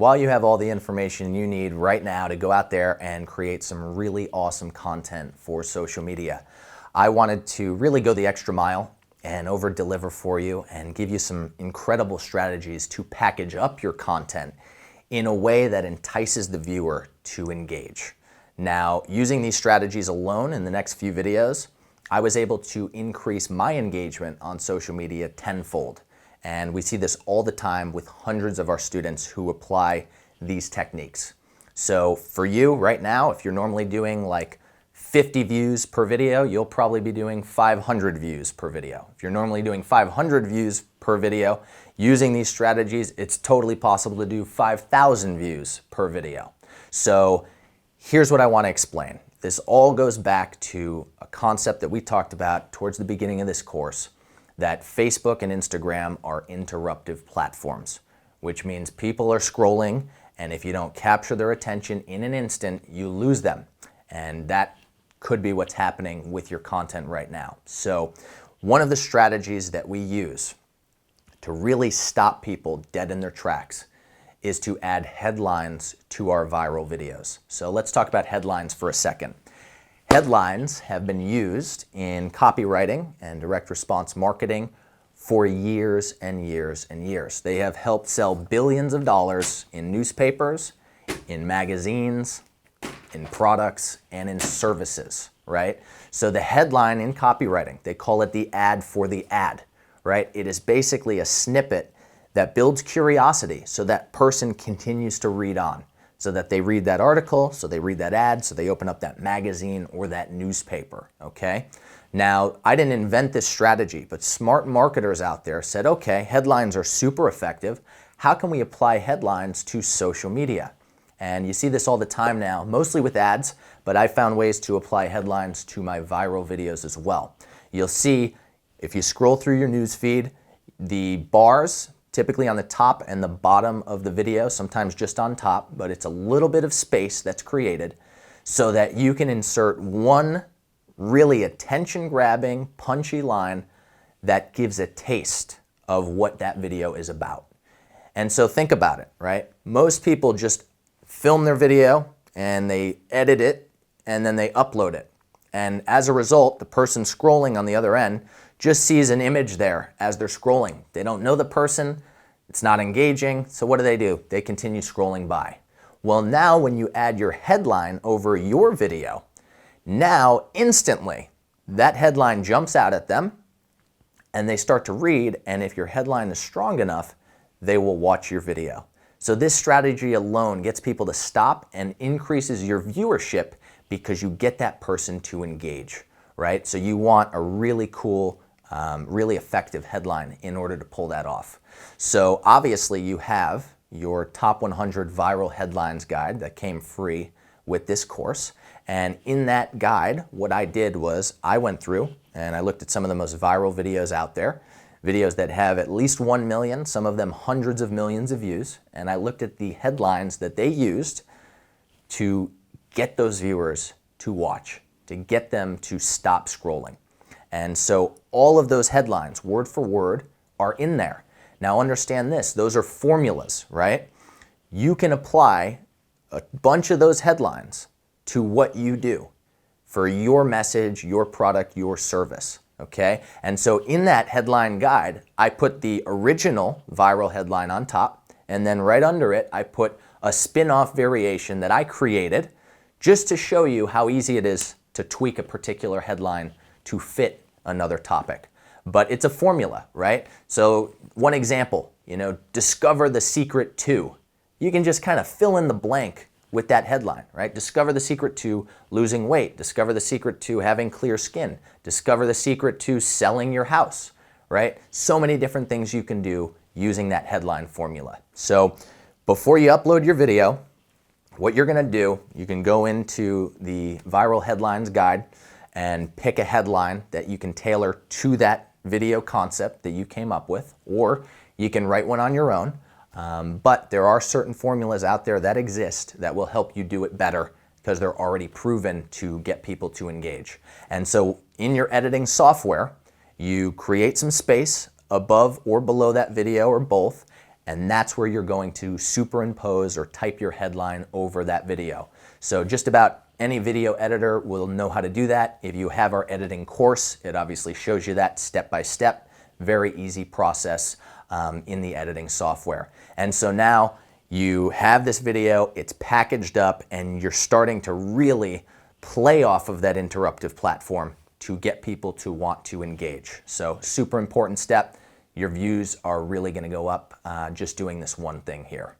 while you have all the information you need right now to go out there and create some really awesome content for social media, I wanted to really go the extra mile and over deliver for you and give you some incredible strategies to package up your content in a way that entices the viewer to engage. Now, using these strategies alone in the next few videos, I was able to increase my engagement on social media tenfold. And we see this all the time with hundreds of our students who apply these techniques. So for you right now, if you're normally doing like 50 views per video, you'll probably be doing 500 views per video. If you're normally doing 500 views per video, using these strategies, it's totally possible to do 5,000 views per video. So here's what I want to explain. This all goes back to a concept that we talked about towards the beginning of this course, that Facebook and Instagram are interruptive platforms, which means people are scrolling, and if you don't capture their attention in an instant, you lose them. And that could be what's happening with your content right now. So one of the strategies that we use to really stop people dead in their tracks is to add headlines to our viral videos. So let's talk about headlines for a second. Headlines have been used in copywriting and direct response marketing for years and years and years. They have helped sell billions of dollars in newspapers, in magazines, in products, and in services, right? So the headline in copywriting, they call it the ad for the ad, right? It is basically a snippet that builds curiosity so that person continues to read on, so that they read that article, so they read that ad, so they open up that magazine or that newspaper, okay? Now, I didn't invent this strategy, but smart marketers out there said, okay, headlines are super effective. How can we apply headlines to social media? And you see this all the time now, mostly with ads, but I found ways to apply headlines to my viral videos as well. You'll see, if you scroll through your news feed, the bars, typically on the top and the bottom of the video, sometimes just on top, but it's a little bit of space that's created so that you can insert one really attention-grabbing, punchy line that gives a taste of what that video is about. And so think about it, right? Most people just film their video and they edit it and then they upload it. And as a result, the person scrolling on the other end just sees an image there as they're scrolling. They don't know the person, it's not engaging, so what do? They continue scrolling by. Well, now when you add your headline over your video, now instantly that headline jumps out at them and they start to read, and if your headline is strong enough, they will watch your video. So this strategy alone gets people to stop and increases your viewership because you get that person to engage, right? So you want a really cool, really effective headline in order to pull that off. So obviously you have your top 100 viral headlines guide that came free with this course. And in that guide, what I did was I went through and I looked at some of the most viral videos out there, videos that have at least 1 million, some of them hundreds of millions of views. And I looked at the headlines that they used to get those viewers to watch, to get them to stop scrolling. And so all of those headlines, word for word, are in there. Now understand this, those are formulas, right? You can apply a bunch of those headlines to what you do for your message, your product, your service, okay? And so in that headline guide, I put the original viral headline on top, and then right under it, I put a spin-off variation that I created just to show you how easy it is to tweak a particular headline to fit another topic. But it's a formula, right? So one example, discover the secret to. You can just kind of fill in the blank with that headline, right? Discover the secret to losing weight. Discover the secret to having clear skin. Discover the secret to selling your house, right? So many different things you can do using that headline formula. So before you upload your video, what you're gonna do, you can go into the viral headlines guide and pick a headline that you can tailor to that video concept that you came up with, or you can write one on your own. But there are certain formulas out there that exist that will help you do it better because they're already proven to get people to engage. And so in your editing software, you create some space above or below that video or both, and that's where you're going to superimpose or type your headline over that video. So just about any video editor will know how to do that. If you have our editing course, it obviously shows you that step by step. Very easy process in the editing software. And so now you have this video, it's packaged up, and you're starting to really play off of that interruptive platform to get people to want to engage. So super important step. Your views are really going to go up just doing this one thing here.